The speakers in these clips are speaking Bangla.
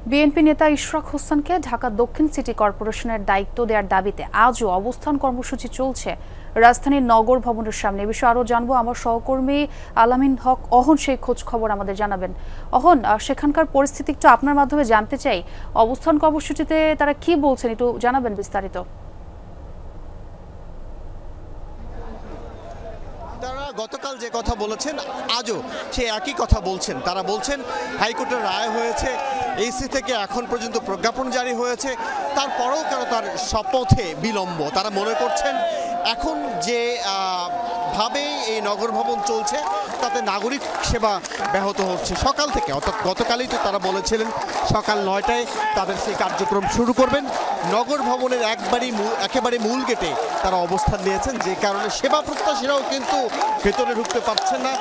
বিএনপি নেতা ইশরাক হোসেনকে ঢাকা দক্ষিণ সিটি কর্পোরেশনের দায়িত্ব দেওয়ার দাবিতে আজও অবস্থান কর্মসূচি চলছে রাজধানীর নগর ভবনের সামনে। এ বিষয়ে আরও জানবো আমার সহকর্মী আলামিন হক অহন সেই খোঁজ খবর আমাদের জানাবেন। অহন, সেখানকার পরিস্থিতি একটু আপনার মাধ্যমে জানতে চাই। অবস্থান কর্মসূচিতে তারা কি বলছেন একটু জানাবেন বিস্তারিত। তারা গতকাল যে কথা বলেছেন আজও সে একই কথা বলছেন। তারা বলছেন হাইকোর্টের রায় হয়েছে, এইসি থেকে এখন পর্যন্ত প্রজ্ঞাপন জারি হয়েছে, তারপরেও কেন তার শপথে বিলম্ব। তারা মনে করছেন এখন যে ভাবে এই নগর ভবন চলছে তাতে নাগরিক সেবা ব্যাহত হচ্ছে। সকাল থেকে অর্থাৎ গতকালই তো তারা বলেছিলেন সকাল 9টায় তাদের সেই কার্যক্রম শুরু করবেন। নগর ভবনের একেবারে মূল গেটে তারা অবস্থান নিয়েছেন, যে কারণে সেবা প্রত্যাশীরাও কিন্তু ভেতরে ঢুকতে পারছেন না।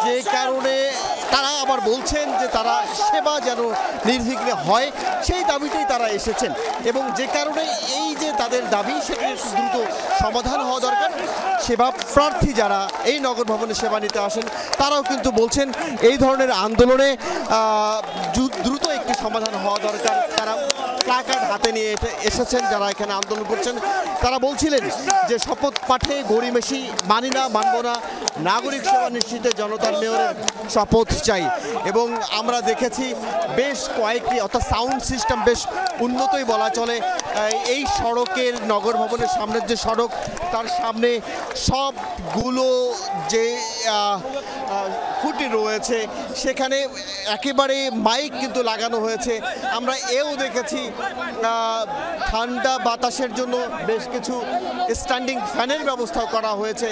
যে কারণে তারা আবার বলছেন যে তারা সেবা যেন নির্বিঘ্নে হয় সেই দাবিতেই তারা এসেছেন, এবং যে কারণে এই যে তাদের দাবি সেটি দ্রুত সমাধান হওয়া দরকার। সেবা প্রার্থী যারা এই নগর ভবনে সেবা নিতে আসেন তারাও কিন্তু বলছেন এই ধরনের আন্দোলনে দ্রুত একটি সমাধান হওয়া দরকার। তারা প্ল্যাকার্ড হাতে নিয়ে এসেছেন যারা এখানে আন্দোলন করছেন। তারা বলছিলেন যে শপথ পাঠে গড়িমেশি মানি না, মানব না, নাগরিক সেবা নিশ্চিতে জনতার মেয়রের শপথ চাই। এবং আমরা দেখেছি বেশ কয়েকটি অর্থাৎ সাউন্ড সিস্টেম বেশ উন্নতই বলা চলে। এই সড়কের নগর ভবনের সামনের যে সড়ক তার সামনে সবগুলো যে খুঁটি রয়েছে সেখানে একেবারে মাইক কিন্তু লাগানো হয়েছে। আমরা এও দেখেছি ঠান্ডা বাতাসের জন্য বেশ কিছু স্ট্যান্ডিং ফ্যানের ব্যবস্থাও করা হয়েছে।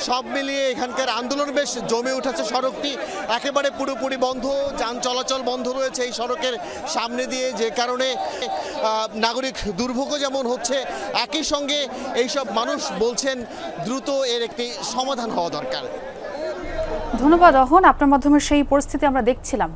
সব মিলিয়ে এখানকার আন্দোলন বেশ জমে উঠেছে। সড়কটি একেবারে পুরোপুরি বন্ধ, যান চলাচল বন্ধ রয়েছে এই সড়কের সামনে দিয়ে, যে কারণে নাগরিক দুর্ভোগও যেমন হচ্ছে, একই সঙ্গে এইসব মানুষ বলছেন দ্রুত এর একটি সমাধান হওয়া দরকার। ধন্যবাদ অহন, আপনার মাধ্যমে সেই পরিস্থিতি আমরা দেখছিলাম।